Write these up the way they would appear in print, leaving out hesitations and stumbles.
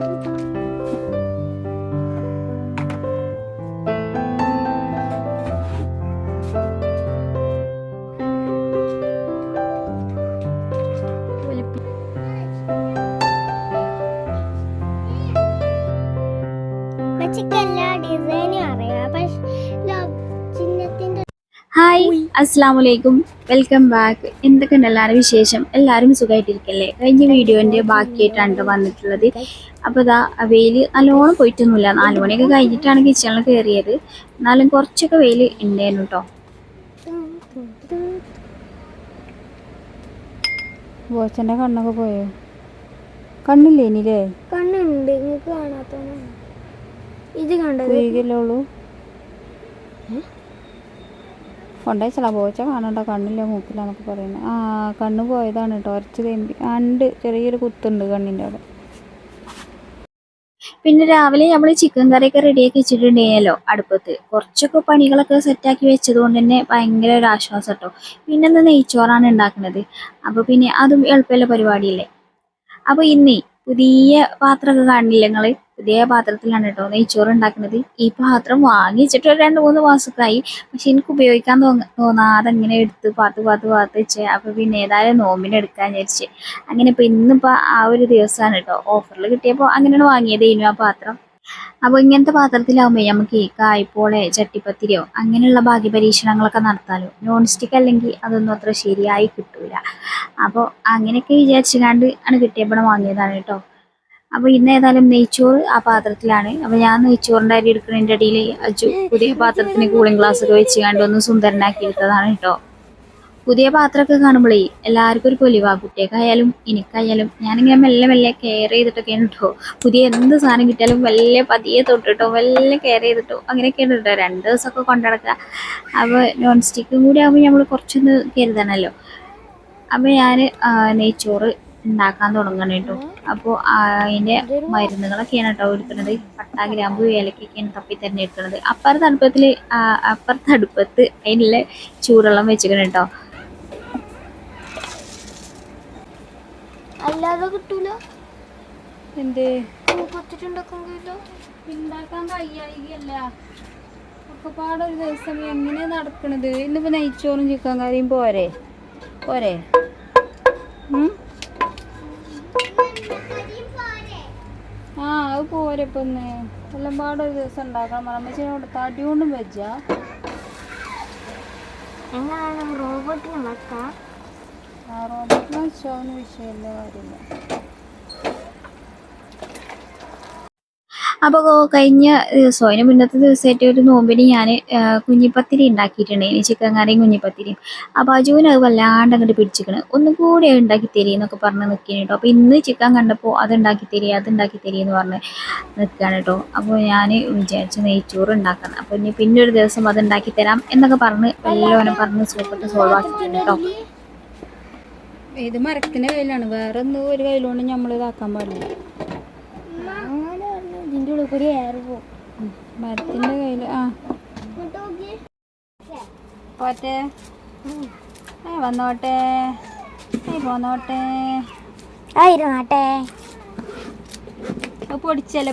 Hi, അസ്സലാമലൈക്കും, welcome back. എന്തൊക്കെയുണ്ട് എല്ലാവരും വിശേഷം? എല്ലാവരും സുഖമായിട്ടിരിക്കല്ലേ? കഴിഞ്ഞ വീഡിയോൻ്റെ ബാക്കിയായിട്ടാണ് വന്നിട്ടുള്ളത്. അപ്പോൾ ഇതാ വെയിൽ നല്ലോണം പോയിട്ടൊന്നുമില്ല. 4 മണിയൊക്കെ കഴിഞ്ഞിട്ടാണ് കിച്ചണിൽ കയറിയത്. എന്നാലും കുറച്ചൊക്കെ വെയിൽ ഉണ്ടായിരുന്നു കേട്ടോ. ബോച്ചൻ്റെ കണ്ണൊക്കെ പോയോ? കണ്ണില്ലേ ഇനില്ലേ? കണ്ണുണ്ട്, നിങ്ങൾക്ക് കാണാത്ത ഇത് കണ്ടല്ലേ ഉള്ളൂ. കൊണ്ടുവച്ചാ ബോച്ച കാണണ്ട, കണ്ണില്ല മൂക്കില്ലാന്നൊക്കെ പറയുന്നത്. ആ, കണ്ണ് പോയതാണ് കേട്ടോ, ഉരച്ച് തേമ്പി ഉണ്ട്, ചെറിയൊരു കുത്തുണ്ട് കണ്ണിൻ്റെ അവിടെ. പിന്നെ രാവിലെ നമ്മൾ ചിക്കൻ കറിയൊക്കെ റെഡിയാക്കി വെച്ചിട്ടുണ്ടായിരുന്നല്ലോ അടുപ്പത്ത്. കുറച്ചൊക്കെ പണികളൊക്കെ സെറ്റാക്കി വെച്ചത് കൊണ്ട് തന്നെ ഭയങ്കര ഒരു ആശ്വാസം കേട്ടോ. പിന്നെ ഒന്ന് നെയ്ച്ചോറാണ് ഉണ്ടാക്കുന്നത്. അപ്പോൾ പിന്നെ അതും എളുപ്പമുള്ള പരിപാടിയല്ലേ. അപ്പോൾ ഇന്നേ പുതിയ പാത്രമൊക്കെ കാണില്ല നിങ്ങൾ? പുതിയ പാത്രത്തിലാണ് കേട്ടോ നെയ്ച്ചോറ് ഉണ്ടാക്കുന്നത്. ഈ പാത്രം വാങ്ങി വെച്ചിട്ട് ഒരു 2-3 മാസമൊക്കെ ആയി. പക്ഷെ എനിക്ക് ഉപയോഗിക്കാൻ തോന്നാതെ ഇങ്ങനെ എടുത്ത് പാത്ത് വെച്ച്. അപ്പോൾ പിന്നെ ഏതായാലും നോമ്പിന് എടുക്കാന്ന് വിചാരിച്ച്. അങ്ങനെ ഇപ്പോൾ ഇന്നിപ്പോൾ ആ ഒരു ദിവസമാണ് കേട്ടോ. ഓഫറിൽ കിട്ടിയപ്പോൾ അങ്ങനെയാണ് വാങ്ങിയതേനു ആ പാത്രം. അപ്പോൾ ഇങ്ങനത്തെ പാത്രത്തിലാവുമ്പോൾ നമുക്ക് കായ്പോളെ ചട്ടിപ്പത്തിരിയോ അങ്ങനെയുള്ള ഭാഗ്യപരീക്ഷണങ്ങളൊക്കെ നടത്താമല്ലോ. നോൺ സ്റ്റിക്ക് അല്ലെങ്കിൽ അതൊന്നും അത്ര ശരിയായി കിട്ടൂല. അപ്പോൾ അങ്ങനെയൊക്കെ വിചാരിച്ചുകൊണ്ട് ആണ് കിട്ടിയപ്പോൾ വാങ്ങിയതാണ് കേട്ടോ. അപ്പോൾ ഇന്ന് ഏതായാലും നെയ്ച്ചോറ് ആ പാത്രത്തിലാണ്. അപ്പോൾ ഞാൻ നെയ്ച്ചോറിൻ്റെ അരി എടുക്കുന്നതിൻ്റെ ഇടയിൽ അച്ചു പുതിയ പാത്രത്തിന് കൂളിംഗ് ഗ്ലാസ് ഒക്കെ വെച്ച് കണ്ട് ഒന്ന് സുന്ദരനാക്കി എടുത്തതാണ് കേട്ടോ. പുതിയ പാത്രമൊക്കെ കാണുമ്പോഴേ എല്ലാവർക്കും ഒരു പൊലിവാ, കുട്ടികൾക്കായാലും എനിക്കായാലും. ഞാനിങ്ങനെ മെല്ലെ കെയർ ചെയ്തിട്ടൊക്കെയാണ് കേട്ടോ. പുതിയ എന്ത് സാധനം കിട്ടിയാലും പതിയെ തൊട്ടിട്ടോ കെയർ ചെയ്തിട്ടോ അങ്ങനെയൊക്കെയാണ് കേട്ടോ 2 ദിവസമൊക്കെ കൊണ്ടുനടക്കുക. അപ്പോൾ നോൺ സ്റ്റിക്കും കൂടി ആകുമ്പോൾ നമ്മൾ കുറച്ചൊന്ന് കരുതണമല്ലോ. അപ്പോൾ ഞാൻ നെയ്ച്ചോറ് ഉണ്ടാക്കാൻ തുടങ്ങണം കേട്ടോ. അപ്പോൾ അതിൻ്റെ മരുന്നുകളൊക്കെയാണ് കേട്ടോ എടുക്കുന്നത്. പട്ട, ഗ്രാമ്പു, ഏലക്കൊക്കെയാണ് തപ്പി തന്നെ എടുക്കുന്നത്. അപ്പുറത്തെ അടുപ്പത്ത് അതിനുള്ള ചൂടുവെള്ളം വെച്ചിരിക്കണം കേട്ടോ. അല്ലാതെ കിട്ടൂല. എന്ത് ഉണ്ടാക്കാൻ കഴിയല്ല. ഒക്കെപ്പാടൊരു ദിവസം എങ്ങനെയാ നടക്കണത്? ഇന്നിപ്പോൾ നെയ്ച്ചോറും ചിക്കൻ കറിയും പോരെ? ആ, അത് പോരെ. ഇപ്പം എല്ലാം പാടൊരു ദിവസം ഉണ്ടാക്കണം. അമ്മച്ചിനോട് തടി കൊണ്ടും വെച്ചാ റോബോട്ടിനെ വെക്കാം. ആ, റോബോട്ടിനെ വെച്ചോന്ന് വിഷയമില്ല, കാര്യമില്ല. അപ്പോൾ കഴിഞ്ഞ ദിവസം അതിന് മുന്നത്തെ ദിവസമായിട്ട് ഒരു നോമ്പിന് ഞാൻ കുഞ്ഞിപ്പത്തിരി ഉണ്ടാക്കിയിട്ടുണ്ടായിന്, ചിക്കൻ കറിയും കുഞ്ഞിപ്പത്തിരിയും. അപ്പോൾ അജുവിന് അത് വല്ലാണ്ട് അങ്ങോട്ട് പിടിച്ചിരിക്കണ്. ഒന്നും കൂടി ഉണ്ടാക്കി തരീന്നൊക്കെ പറഞ്ഞ് നിൽക്കുകയാണ് കേട്ടോ. അപ്പോൾ ഇന്ന് ചിക്കൻ കണ്ടപ്പോൾ അത് ഉണ്ടാക്കി എന്ന് പറഞ്ഞ് നിൽക്കുകയാണ് കേട്ടോ. അപ്പോൾ ഞാൻ വിചാരിച്ച് നെയ്ച്ചോറ് ഉണ്ടാക്കണം. അപ്പോൾ ഇനി പിന്നെ ഒരു ദിവസം അത് ഉണ്ടാക്കി തരാം എന്നൊക്കെ പറഞ്ഞ് വല്ലവനെ പറഞ്ഞ് സോൾവ് ആക്കിയിട്ടുണ്ട് കേട്ടോ. ഇത് മരത്തിൻ്റെ കയ്യിലാണ്, വേറെ ഒന്നും ഒരു കയ്യിലുകൊണ്ട് നമ്മൾ ഇതാക്കാൻ പാടില്ല. ഇതിൻ്റെ ഉള്ളിൽ കൂടി എയർ പോകും. മരത്തിൻ്റെ കയ്യിൽ. ആ, പോട്ടെ, വന്നോട്ടെ, പോന്നോട്ടെ, ആയിരുന്നാട്ടെ. പൊടിച്ചല്ലേ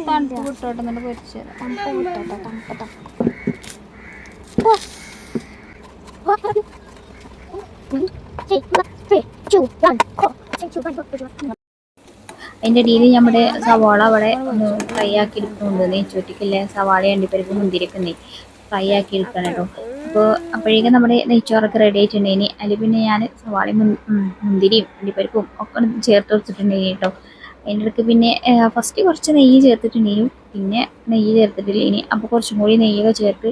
തണുപ്പ് വിട്ടോട്ടെ, എന്നിട്ട് പൊരിച്ചല്ലേ. അതിൻ്റെ ഇടയിൽ നമ്മുടെ സവാള അവിടെ ഒന്ന് ഫ്രൈ ആക്കി എടുക്കുന്നുണ്ട്. നെയ്ച്ചോറ്റിക്കില്ലേ സവാള, അണ്ടിപ്പരിപ്പ്, മുന്തിരിയൊക്കെ ഫ്രൈ ആക്കി എടുക്കണം കേട്ടോ. അപ്പോൾ അപ്പോഴേക്കും നമ്മുടെ നെയ്ച്ചോറൊക്കെ റെഡി ആയിട്ടുണ്ടെങ്കിൽ അതിൽ പിന്നെ ഞാൻ സവാളയും മുന്തിരിയും അണ്ടിപ്പരിപ്പും ഒക്കെ ചേർത്ത് കൊടുത്തിട്ടുണ്ടെങ്കിൽ കേട്ടോ. അതിൻ്റെ ഇടയ്ക്ക് പിന്നെ ഫസ്റ്റ് കുറച്ച് നെയ്യ് ചേർത്തിട്ടുണ്ടെങ്കിലും പിന്നെ നെയ്യ് ചേർത്തിട്ടില്ല. അപ്പോൾ കുറച്ചും കൂടി നെയ്യൊക്കെ ചേർത്ത്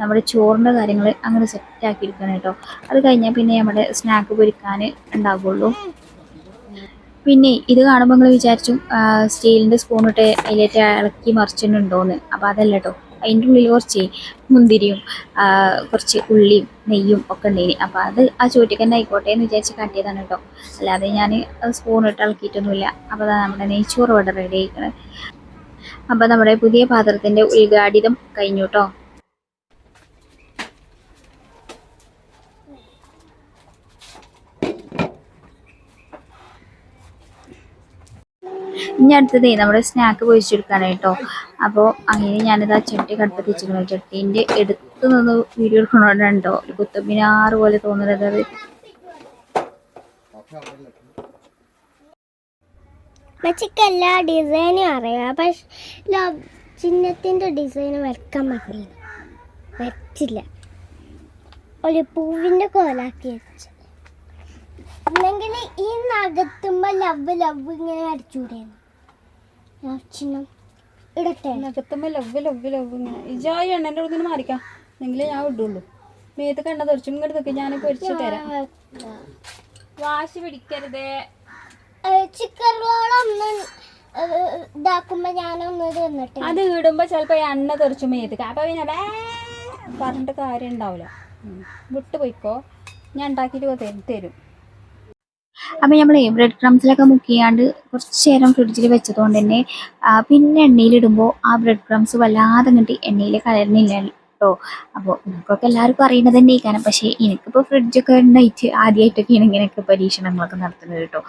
നമ്മുടെ ചോറിൻ്റെ കാര്യങ്ങൾ അങ്ങനെ സെറ്റാക്കി എടുക്കണം കേട്ടോ. അത് കഴിഞ്ഞാൽ പിന്നെ നമ്മുടെ സ്നാക്ക് പൊരിക്കാൻ ഉണ്ടാകുള്ളൂ. പിന്നെ ഇത് കാണുമ്പോൾ നിങ്ങൾ വിചാരിച്ചു സ്റ്റീലിൻ്റെ സ്പൂണിട്ട് അതിലേറ്റ് ഇളക്കി മറിച്ചിട്ടുണ്ടോയെന്ന്. അപ്പോൾ അതല്ല കേട്ടോ, അതിൻ്റെ ഉള്ളിൽ കുറച്ച് മുന്തിരിയും കുറച്ച് ഉള്ളിയും നെയ്യും ഒക്കെ ഉണ്ടായിന്. അപ്പോൾ അത് ആ ചോറ്റിക്ക് തന്നെ ആയിക്കോട്ടെ എന്ന് വിചാരിച്ച് കാട്ടിയതാണ് കേട്ടോ. അല്ലാതെ ഞാൻ സ്പൂണിട്ട് ഇളക്കിയിട്ടൊന്നുമില്ല. അപ്പോൾ അതാണ് നമ്മുടെ നെയ്ച്ചോറ് ഇവിടെ റെഡി ആയിക്കണത്. അപ്പോൾ നമ്മുടെ പുതിയ പാത്രത്തിൻ്റെ ഉദ്ഘാടനം കഴിഞ്ഞു കേട്ടോ. ഇനി അടുത്തതേ നമ്മുടെ സ്നാക്ക് പൊരിച്ചെടുക്കാനാണ് കേട്ടോ. അപ്പോൾ അങ്ങനെ ഞാനിത് ആ ചട്ടി കടുപ്പത്ത് വെച്ചിരിക്കണം. ചട്ടീൻ്റെ എടുത്ത് നിന്ന് വീഡിയോ എടുക്കണോണ്ടോ ഒരു കുത്തമ്പിനാറ് പോലെ തോന്നുന്നത്. അത് മച്ചിക്ക് എല്ലാ ഡിസൈനും അറിയാം, പക്ഷെ ചിഹ്നത്തിൻ്റെ ഡിസൈൻ വരക്കാൻ പറ്റില്ല, വരച്ചില്ല. ഒരു പൂവിൻ്റെ കോലാക്കി വെച്ച് അല്ലെങ്കിൽ ഈ നകത്തുമ്പോൾ ലവ് ലവ് ഇങ്ങനെ അടിച്ചുകൂടെയാണ്. ചിഹ്നം ഇടട്ടെ, നകത്തുമ്പോൾ ലവ് ലവ് ലവ് ഇങ്ങനെ ഇജായി എണ്ണൻ്റെ ഉള്ളിൽ നിന്ന് മാറിക്കാം, എന്നെങ്കിലേ ഞാൻ ഇടുള്ളൂ. മേത്ത് കണ്ട തെറിച്ചും ഇങ്ങോട്ട് നിൽക്കും, ഞാൻ പൊരിച്ചു തരാം. വാശി പിടിക്കരുതേ. ചിക്കൻ റോളൊന്ന് ഇതാക്കുമ്പോ ഞാനൊന്ന് തിന്നിട്ട് അത് ഇടുമ്പോ ചിലപ്പോ എണ്ണ തെറിച്ചു മേത്ത്, അപ്പൊ പിന്നെ പറഞ്ഞിട്ട് കാര്യം ഉണ്ടാവില്ല. വിട്ടു പോയിക്കോ, ഞാൻ ഉണ്ടാക്കിയിട്ട് തരും. അപ്പം നമ്മൾ ബ്രെഡ് ക്രംസിലൊക്കെ മുക്കിയാണ്ട് കുറച്ച് നേരം ഫ്രിഡ്ജിൽ വെച്ചതുകൊണ്ട് തന്നെ പിന്നെ എണ്ണയിലിടുമ്പോൾ ആ ബ്രെഡ് ക്രംസ് വല്ലാതെ അങ്ങോട്ട് എണ്ണയിൽ കലർന്നില്ല കേട്ടോ. അപ്പോൾ നമുക്കൊക്കെ എല്ലാവർക്കും അറിയുന്നത് തന്നെ കാരണം, പക്ഷേ എനിക്കിപ്പോൾ ഫ്രിഡ്ജൊക്കെ ഉണ്ടായിട്ട് ആദ്യമായിട്ടൊക്കെയാണ് ഇങ്ങനെയൊക്കെ പരീക്ഷണങ്ങളൊക്കെ നടത്തുന്നത് കേട്ടോ.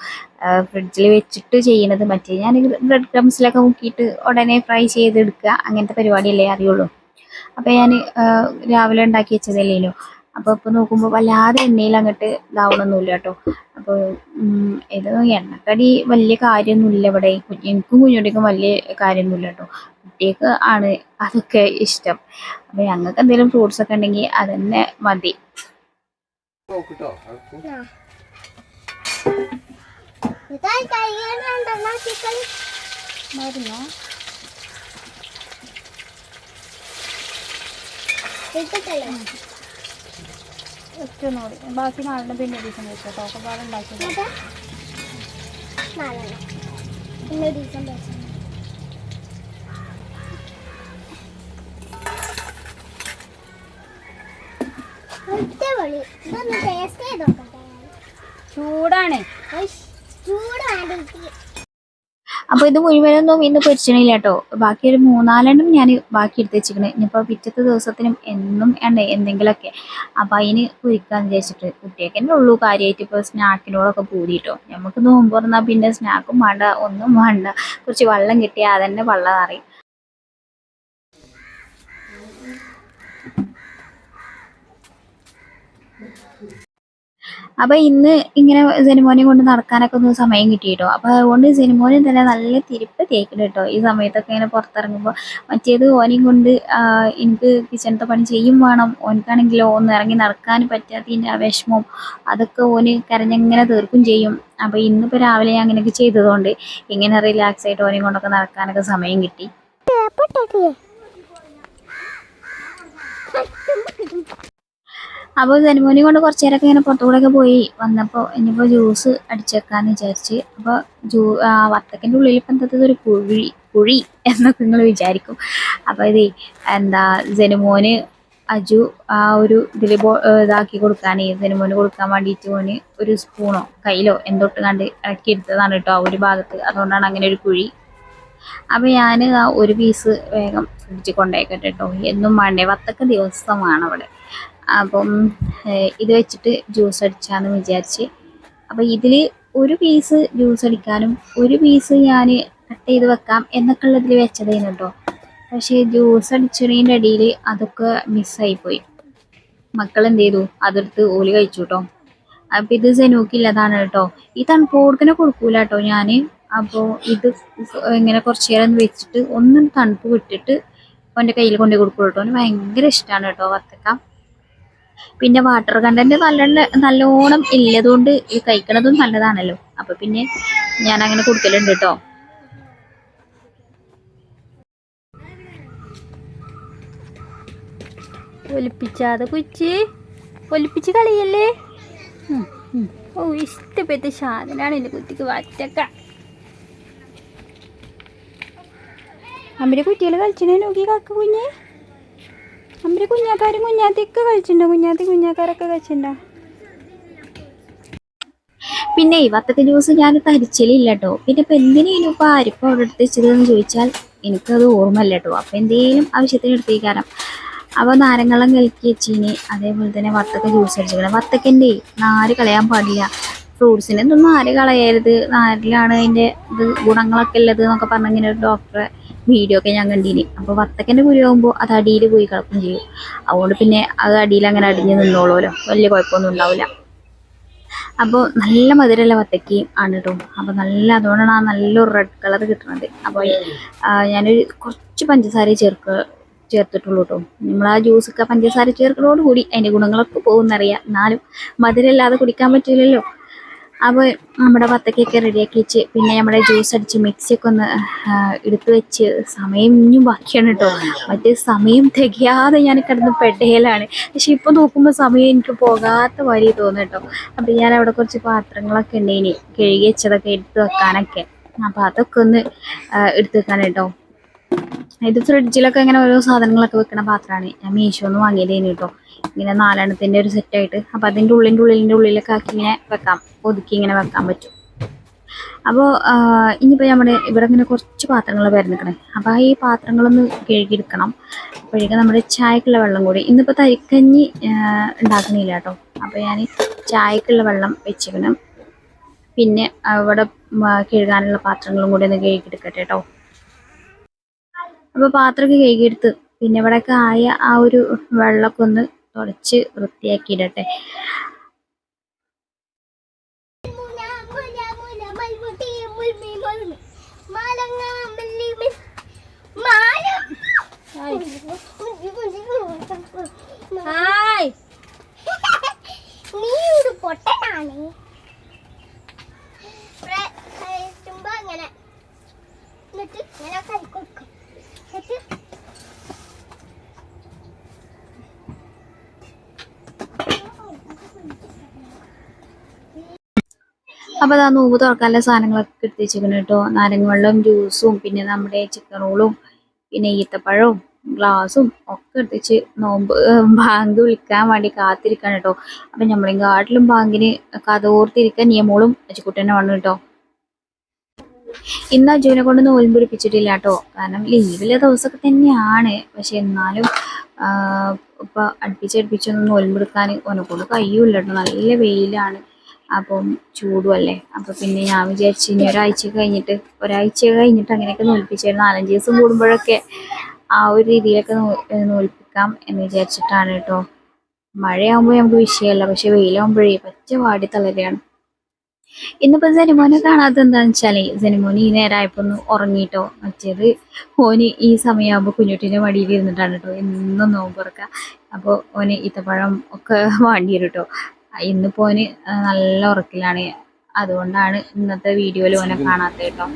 ഫ്രിഡ്ജിൽ വെച്ചിട്ട് ചെയ്യുന്നത്, മറ്റേ ഞാൻ ബ്രെഡ് ക്രംസിലൊക്കെ മുക്കിയിട്ട് ഉടനെ ഫ്രൈ ചെയ്തെടുക്കുക അങ്ങനത്തെ പരിപാടിയല്ലേ അറിയുള്ളൂ. അപ്പോൾ ഞാൻ രാവിലെ ഉണ്ടാക്കി വെച്ചതല്ലേനോ, അപ്പോൾ ഇപ്പോൾ നോക്കുമ്പോൾ വല്ലാതെ എണ്ണയിൽ അങ്ങോട്ട് ഇതാവണമൊന്നുമില്ല കേട്ടോ. അപ്പോൾ ഇത് എണ്ണക്കടി വലിയ കാര്യമൊന്നുമില്ല ഇവിടെ. എനിക്കും കുഞ്ഞുട്ടിക്കും വലിയ കാര്യമൊന്നുമില്ല കേട്ടോ. കുട്ടികൾക്ക് ആണ് അതൊക്കെ ഇഷ്ടം. അപ്പോൾ ഞങ്ങൾക്ക് എന്തെങ്കിലും ഫ്രൂട്ട്സ് ഒക്കെ ഉണ്ടെങ്കിൽ അതന്നെ മതി. ഒറ്റൊന്നുകൂടി ബാക്കി നാളിന് പിന്നെ ദിവസം വെച്ചോട്ടോ. ഒക്കെ പാടെ ഉണ്ടാക്കിയത് ചൂടാണ്. അപ്പോൾ ഇത് മുഴുവനൊന്നും ഇന്ന് പൊരിച്ചണില്ല കേട്ടോ. ബാക്കി ഒരു 3-4 ഞാൻ ബാക്കി എടുത്ത് വെച്ചിരിക്കണേ. ഇനിയിപ്പോൾ പിറ്റത്തെ ദിവസത്തിനും എന്നും എന്തെങ്കിലുമൊക്കെ. അപ്പോൾ അതിന് പൊരിക്കാന്ന് വിചാരിച്ചിട്ട്. കുട്ടിയൊക്കെ തന്നെ ഉള്ളൂ കാര്യമായിട്ട് ഇപ്പോൾ സ്നാക്കിനോടൊക്കെ പൂതിയിട്ടോ. നമുക്ക് നോമ്പ് തുറന്നാൽ പിന്നെ സ്നാക്കും വേണ്ട, ഒന്നും വേണ്ട. കുറച്ച് വെള്ളം കിട്ടിയാൽ അതന്നെ വെള്ളം അറിയും. അപ്പോൾ ഇന്ന് ഇങ്ങനെ സിനിമോനെ കൊണ്ട് നടക്കാനൊക്കെ ഒന്ന് സമയം കിട്ടി കേട്ടോ. അപ്പോൾ അതുകൊണ്ട് സിനിമോനും തന്നെ നല്ല തിരുപ്പ് തേക്കണം കേട്ടോ ഈ സമയത്തൊക്കെ ഇങ്ങനെ പുറത്തിറങ്ങുമ്പോൾ. മറ്റേത് ഓനെയും കൊണ്ട് എനിക്ക് കിച്ചണത്തെ പണി ചെയ്യും വേണം. ഓനക്കാണെങ്കിലോ ഒന്ന് ഇറങ്ങി നടക്കാൻ പറ്റാത്തതിൻ്റെ ആ വിഷമവും അതൊക്കെ ഓന് കരഞ്ഞങ്ങനെ തീർക്കും ചെയ്യും. അപ്പോൾ ഇന്നിപ്പോൾ രാവിലെ ഞാൻ അങ്ങനെയൊക്കെ ചെയ്തതുകൊണ്ട് ഇങ്ങനെ റിലാക്സ് ആയിട്ട് ഓനെയും കൊണ്ടൊക്കെ നടക്കാനൊക്കെ സമയം കിട്ടി. അപ്പോൾ സിനിമോനെയും കൊണ്ട് കുറച്ച് നേരമൊക്കെ ഇങ്ങനെ പുറത്തുകൂടെയൊക്കെ പോയി വന്നപ്പോൾ ഇനിയിപ്പോൾ ജ്യൂസ് അടിച്ചേക്കാന്ന് വിചാരിച്ച്. അപ്പോൾ വത്തക്കൻ്റെ ഉള്ളിൽ ഇപ്പം എന്തത് ഒരു കുഴി എന്നൊക്കെ നിങ്ങൾ വിചാരിക്കും. അപ്പോൾ ഇത് എന്താ സിനിമോന് അജു ആ ഒരു ഇതിൽ ഇതാക്കി കൊടുക്കാൻ, സിനിമോന് കൊടുക്കാൻ വേണ്ടിയിട്ട് ഓന് ഒരു സ്പൂണോ കയ്യിലോ എന്തൊട്ട് കണ്ട് ഇളക്കി എടുത്തതാണ് കേട്ടോ ആ ഒരു ഭാഗത്ത്. അതുകൊണ്ടാണ് അങ്ങനെ ഒരു കുഴി. അപ്പോൾ ഞാൻ ആ ഒരു പീസ് വേഗം ഫ്രിഡ്ജിൽ കൊണ്ടുപോയിക്കട്ടെ കേട്ടോ. എന്നും വേണ്ടേ, വത്തക്ക ദിവസമാണ് അവിടെ. അപ്പം ഇത് വെച്ചിട്ട് ജ്യൂസ് അടിച്ചാന്ന് വിചാരിച്ച്. അപ്പോൾ ഇതിൽ ഒരു പീസ് ജ്യൂസ് അടിക്കാനും ഒരു പീസ് ഞാൻ കട്ട് ചെയ്ത് വെക്കാം എന്നൊക്കെ ഉള്ളതിൽ വെച്ചതേനു കേട്ടോ. പക്ഷേ ജ്യൂസ് അടിച്ചതിൻ്റെ ഇടയിൽ അതൊക്കെ മിസ്സായിപ്പോയി. മക്കൾ എന്ത് ചെയ്തു, അതെടുത്ത് ഓല് കഴിച്ചു കേട്ടോ. അപ്പം ഇത് സെനൂക്കില്ലതാണ് കേട്ടോ. ഈ തണുപ്പോടുക്കനെ കൊടുക്കൂല കേട്ടോ ഞാൻ. അപ്പോൾ ഇത് ഇങ്ങനെ കുറച്ച് നേരം വെച്ചിട്ട് ഒന്നും തണുപ്പ് വിട്ടിട്ട് അവൻ്റെ കയ്യിൽ കൊണ്ട് കൊടുക്കുള്ളൂ കേട്ടോ. അവന് ഭയങ്കര ഇഷ്ടമാണ് കേട്ടോ വത്തക്ക. പിന്നെ വാട്ടർ കണ്ടന്റ് നല്ലോണം ഇല്ലതുകൊണ്ട് ഈ കഴിക്കണതും നല്ലതാണല്ലോ. അപ്പൊ പിന്നെ ഞാൻ അങ്ങനെ കൊടുക്കലുണ്ട് കേട്ടോ. ഒലിപ്പിച്ചാതെ കുച്ചി ഒലിപ്പിച്ച് കളിയല്ലേ. ഓ ഇഷ്ടപ്പെട്ട സാധനമാണ് എൻ്റെ കുട്ടിക്ക് വത്തക്ക. അമ്മയുടെ കുട്ടികൾ കളിച്ചിനെ നോക്കി കാക്ക കുഞ്ഞ്. അമ്മയുടെ കുഞ്ഞാക്കാരും കുഞ്ഞാത്തിയൊക്കെ കളിച്ചിട്ടുണ്ടോ? കുഞ്ഞാക്കാരൊക്കെ കളിച്ചിട്ടുണ്ടോ? പിന്നെ ഈ വത്തക്ക ജ്യൂസ് ഞാൻ തരിച്ചലില്ല കേട്ടോ. പിന്നെ ഇപ്പം എന്തിനേലും ഇപ്പോൾ ആരിപ്പോൾ അവിടെ എടുത്ത് വെച്ചതെന്ന് ചോദിച്ചാൽ എനിക്കത് ഓർമ്മയില്ല കേട്ടോ. അപ്പം എന്തെങ്കിലും ആവശ്യത്തിന് എടുത്തേക്കാരം. അപ്പോൾ നാരങ്ങള്ളം കലക്കി വെച്ചീന്, അതേപോലെ തന്നെ വത്തക്ക ജ്യൂസ് അടിച്ചിരിക്കണം. വത്തക്കൻ്റെ നാര് കളയാൻ പാടില്ല. ഫ്രൂട്ട്സിന് ഇതൊന്നും ആര് കളയരുത്, നാരിലാണ് അതിൻ്റെ ഇത് ഗുണങ്ങളൊക്കെ ഉള്ളത് എന്നൊക്കെ പറഞ്ഞ ഇങ്ങനെ ഒരു ഡോക്ടറെ വീഡിയോ ഒക്കെ ഞാൻ കണ്ടീനി. അപ്പോൾ വത്തക്കൻ്റെ കുരുവാകുമ്പോൾ അത് അടിയിൽ പോയി കിടക്കും ചെയ്യും. അതുകൊണ്ട് പിന്നെ അത് അടിയിൽ അങ്ങനെ അടിഞ്ഞ് നിന്നോളൂല്ലോ, വലിയ കുഴപ്പമൊന്നും ഉണ്ടാവില്ല. അപ്പോൾ നല്ല മധുരമുള്ള വത്തക്കയും ആണ് കേട്ടോ. അപ്പോൾ അതുകൊണ്ടാണ് ആ നല്ലൊരു റെഡ് കളർ കിട്ടുന്നത്. അപ്പോൾ ഞാനൊരു കുറച്ച് പഞ്ചസാര ചേർത്തിട്ടുള്ളൂ കേട്ടോ. നമ്മൾ ആ ജ്യൂസൊക്കെ പഞ്ചസാര ചേർക്കുന്നതോട് കൂടി അതിൻ്റെ ഗുണങ്ങളൊക്കെ പോകുന്നറിയാം. എന്നാലും മധുരമില്ലാതെ കുടിക്കാൻ പറ്റില്ലല്ലോ. അപ്പോൾ നമ്മുടെ വത്തക്കയൊക്കെ റെഡിയാക്കി വെച്ച് പിന്നെ നമ്മുടെ ജ്യൂസ് അടിച്ച് മിക്സിയൊക്കെ ഒന്ന് എടുത്ത് വെച്ച് സമയം ഇനിയും ബാക്കിയാണ് കേട്ടോ. മറ്റേ സമയം തികയാതെ ഞാൻ കിടന്ന് പെടയിലാണ്. പക്ഷെ ഇപ്പോൾ നോക്കുമ്പോൾ സമയം എനിക്ക് പോകാത്ത വഴി തോന്നും കേട്ടോ. അപ്പോൾ ഞാൻ അവിടെ കുറച്ച് പാത്രങ്ങളൊക്കെ ഉണ്ടേനി കഴുകി വെച്ചതൊക്കെ എടുത്ത് വെക്കാനൊക്കെ. അപ്പോൾ അതൊക്കെ ഒന്ന് എടുത്ത് വെക്കാൻ കേട്ടോ. ഇത് ഫ്രിഡ്ജിലൊക്കെ ഇങ്ങനെ ഓരോ സാധനങ്ങളൊക്കെ വെക്കണ പാത്രമാണ്. ഞാൻ മീഷോന്ന് വാങ്ങിയതേനു കേട്ടോ. ഇങ്ങനെ 4 ഒരു സെറ്റായിട്ട്. അപ്പോൾ അതിൻ്റെ ഉള്ളിലൊക്കെ ആക്കി ഇങ്ങനെ വെക്കാം, ഒതുക്കി ഇങ്ങനെ വെക്കാൻ പറ്റും. അപ്പോൾ ഇനിയിപ്പോൾ നമ്മുടെ ഇവിടെ ഇങ്ങനെ കുറച്ച് പാത്രങ്ങൾ വരുന്നിക്കണേ. അപ്പോൾ ഈ പാത്രങ്ങളൊന്ന് കഴുകിയെടുക്കണം. അപ്പോഴേക്കും നമ്മുടെ ചായക്കുള്ള വെള്ളം കൂടി, ഇന്നിപ്പോൾ തരിക്കഞ്ഞി ഉണ്ടാക്കണില്ല കേട്ടോ. അപ്പോൾ ഞാൻ ചായക്കുള്ള വെള്ളം വെച്ചിക്കണം. പിന്നെ അവിടെ കഴുകാനുള്ള പാത്രങ്ങളും കൂടി ഒന്ന് കഴുകിയെടുക്കട്ടെ കേട്ടോ. അപ്പോൾ പാത്രമൊക്കെ കഴുകിയെടുത്ത് പിന്നെ ഇവിടെയൊക്കെ ആയ ആ ഒരു വെള്ളമൊക്കെ ഒന്ന് തുടച്ച് വൃത്തിയാക്കി ഇടട്ടെ. നീ പൊട്ടനാണ് അങ്ങനെ എന്നിട്ട് ഇങ്ങനെ കൈ കൊടുക്കും. അപ്പോൾ അതാ നോമ്പ് തുറക്കാനുള്ള സാധനങ്ങളൊക്കെ എടുത്ത് വെച്ചിരിക്കണം കേട്ടോ. നാരങ്ങ വെള്ളം, ജ്യൂസും, പിന്നെ നമ്മുടെ ചിക്കൻ റോളും, പിന്നെ ഈത്തപ്പഴവും ഗ്ലാസും ഒക്കെ എടുത്തിച്ച് നോമ്പ് ബാങ്ക് വിളിക്കാൻ വേണ്ടി കാത്തിരിക്കണം കേട്ടോ. അപ്പം നമ്മളെങ്കാട്ടിലും ബാങ്കിന് കഥോർത്തിരിക്കാൻ നിയമോളും അച്ചുക്കുട്ടനെ വന്നു കേട്ടോ. ഇന്ന് അജുവിനെ കൊണ്ട് നോൽമ്പ് പിടിപ്പിച്ചിട്ടില്ല കേട്ടോ. കാരണം ലീവിലെ ദിവസമൊക്കെ തന്നെയാണ്. പക്ഷെ എന്നാലും ഇപ്പം അടുപ്പിച്ചൊന്നും നോൽമ്പെടുക്കാൻ ഓനെ കൊണ്ട് കഴിയൂല കേട്ടോ. നല്ല വെയിലാണ്, അപ്പം ചൂടുമല്ലേ. അപ്പം പിന്നെ ഞാൻ വിചാരിച്ചു ഇനി ഒരാഴ്ച കഴിഞ്ഞിട്ട് അങ്ങനെയൊക്കെ നോൽപ്പിച്ചായിരുന്നു. 4-5 ദിവസം കൂടുമ്പോഴൊക്കെ ആ ഒരു രീതിയിലൊക്കെ നോൽപ്പിക്കാം എന്ന് വിചാരിച്ചിട്ടാണ് കേട്ടോ. മഴയാകുമ്പോൾ നമുക്ക് വിഷയമല്ല, പക്ഷെ വെയിലാകുമ്പോഴേ പച്ച വാടി തളരുകയാണ്. ഇന്നിപ്പോൾ സെനിമോനെ കാണാത്ത എന്താണെന്ന് വെച്ചാൽ സെനിമോന് ഈ നേരമായപ്പോൾ ഒന്ന് ഉറങ്ങിയിട്ടോ. മറ്റേത് ഓന് ഈ സമയമാകുമ്പോൾ കുഞ്ഞുട്ടിൻ്റെ മടിയിൽ ഇരുന്നിട്ടാണ് കേട്ടോ എന്നും നോമ്പ് തുറക്കുക. അപ്പോൾ ഓന് ഈത്തപ്പഴം ഒക്കെ വേണ്ടി വരും കേട്ടോ. ഇന്നിപ്പോൾ ഓന് നല്ല ഉറക്കിലാണ്. അതുകൊണ്ടാണ് ഇന്നത്തെ വീഡിയോയിൽ ഓനെ കാണാത്തത് കേട്ടോ.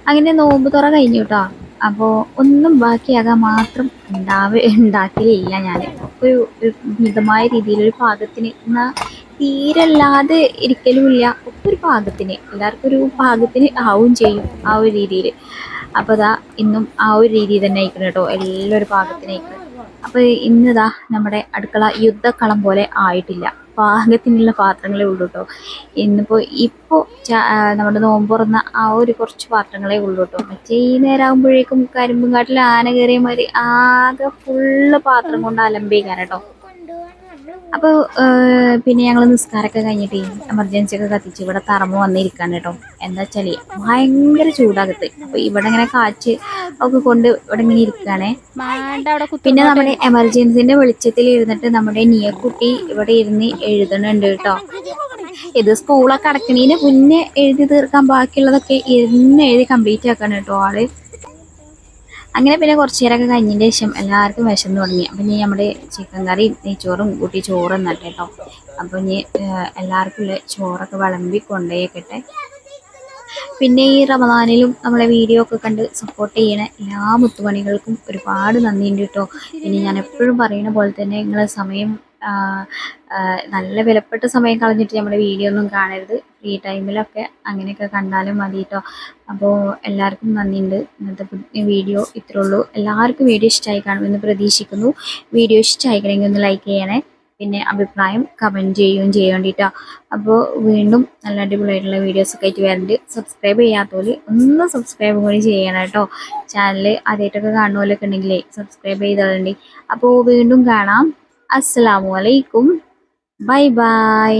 അങ്ങനെ നോമ്പ് തുറ കഴിഞ്ഞു കേട്ടോ. അപ്പോൾ ഒന്നും ബാക്കിയാകാൻ മാത്രം ഉണ്ടാക്കലില്ല ഞാൻ. ഒരു മിതമായ രീതിയിൽ ഒരു പാകത്തിന്, എന്നാൽ തീരല്ലാതെ ഇരിക്കലുമില്ല, ഒക്കെ ഒരു പാകത്തിന്, എല്ലാവർക്കും ഒരു പാകത്തിന് ആവും ചെയ്യും ആ ഒരു രീതിയിൽ. അപ്പോൾ ഇതാ ഇന്നും ആ ഒരു രീതി തന്നെ ആയിക്കണം കേട്ടോ, എല്ലാം ഒരു പാകത്തിന് ആയിക്കണം. അപ്പോൾ ഇന്നിതാ നമ്മുടെ അടുക്കള യുദ്ധക്കളം പോലെ ആയിട്ടില്ല, പാകത്തിനുള്ള പാത്രങ്ങളേ ഉള്ളൂ കേട്ടോ. ഇപ്പോൾ നമ്മുടെ നോമ്പ് തുറന്ന ആ ഒരു കുറച്ച് പാത്രങ്ങളേ ഉള്ളൂ കേട്ടോ. മറ്റേ ഈ നേരമാകുമ്പോഴേക്കും കരിമ്പും കാട്ടിൽ ആന കയറിയ മാതിരി ആകെ ഫുള്ള് പാത്രം കൊണ്ട് അലമ്പിക്കാൻ കേട്ടോ. അപ്പോൾ പിന്നെ ഞങ്ങൾ നിസ്കാരമൊക്കെ കഴിഞ്ഞിട്ട് എമർജൻസി ഒക്കെ കത്തിച്ച് ഇവിടെ തറമ്പ് വന്നിരിക്കാൻ കേട്ടോ. എന്താ വെച്ചാൽ ഭയങ്കര ചൂടാകത്ത്. അപ്പോൾ ഇവിടെ ഇങ്ങനെ കാറ്റ് ഒക്കെ കൊണ്ട് ഇവിടെ ഇങ്ങനെ ഇരിക്കുകയാണേ. പിന്നെ നമ്മുടെ എമർജൻസിന്റെ വെളിച്ചത്തിൽ ഇരുന്നിട്ട് നമ്മുടെ നിയക്കുട്ടി ഇവിടെ ഇരുന്ന് എഴുതണുണ്ട് കേട്ടോ. ഇത് സ്കൂളൊക്കെ അടക്കണീന് മുന്നേ എഴുതി തീർക്കാൻ ബാക്കിയുള്ളതൊക്കെ ഇരുന്ന് എഴുതി കംപ്ലീറ്റ് ആക്കണം കേട്ടോ ആള്. അങ്ങനെ പിന്നെ കുറച്ച് നേരമൊക്കെ കഴിഞ്ഞതിന് ശേഷം എല്ലാവർക്കും വിശന്ന് തുടങ്ങി. അപ്പം ഇനി നമ്മുടെ ചിക്കൻ കറിയും നെയ്ച്ചോറും കൂട്ടി ചോറും നട്ടെ കേട്ടോ. അപ്പോൾ ഇനി എല്ലാവർക്കും ഉള്ള ചോറൊക്കെ വിളമ്പി കൊണ്ടുപോയിക്കട്ടെ. പിന്നെ ഈ റമദാനിലും നമ്മളെ വീഡിയോ ഒക്കെ കണ്ട് സപ്പോർട്ട് ചെയ്യണ എല്ലാ മുത്തുമണികൾക്കും ഒരുപാട് നന്ദിയുണ്ട് കേട്ടോ. പിന്നെ ഞാൻ എപ്പോഴും പറയുന്ന പോലെ തന്നെ നിങ്ങളെ സമയം നല്ല വിലപ്പെട്ട സമയം കളഞ്ഞിട്ട് നമ്മുടെ വീഡിയോ ഒന്നും കാണരുത്. ഫ്രീ ടൈമിലൊക്കെ അങ്ങനെയൊക്കെ കണ്ടാലും മതി കേട്ടോ. അപ്പോൾ എല്ലാവർക്കും നന്ദിയുണ്ട്. ഇന്നത്തെ വീഡിയോ ഇത്രേ ഉള്ളൂ. എല്ലാവർക്കും വീഡിയോ ഇഷ്ടമായി കാണുമെന്ന് പ്രതീക്ഷിക്കുന്നു. വീഡിയോ ഇഷ്ടമായിക്കണമെങ്കിൽ ഒന്ന് ലൈക്ക് ചെയ്യണേ. പിന്നെ അഭിപ്രായം കമൻറ്റ് ചെയ്യുകയും ചെയ്യേണ്ടിട്ടോ. അപ്പോൾ വീണ്ടും നല്ല അടിപൊളിയായിട്ടുള്ള വീഡിയോസൊക്കെ ആയിട്ട് വരുന്നുണ്ട്. സബ്സ്ക്രൈബ് ചെയ്യാത്തവർ ഒന്ന് സബ്സ്ക്രൈബ് കൂടി ചെയ്യണം കേട്ടോ. ചാനൽ ആദ്യമായിട്ടൊക്കെ കാണുന്നവരൊക്കെ ഉണ്ടെങ്കിലേ സബ്സ്ക്രൈബ് ചെയ്തോളണ്ടി. അപ്പോൾ വീണ്ടും കാണാം. അസ്സലാമു അലൈക്കും. Bye bye.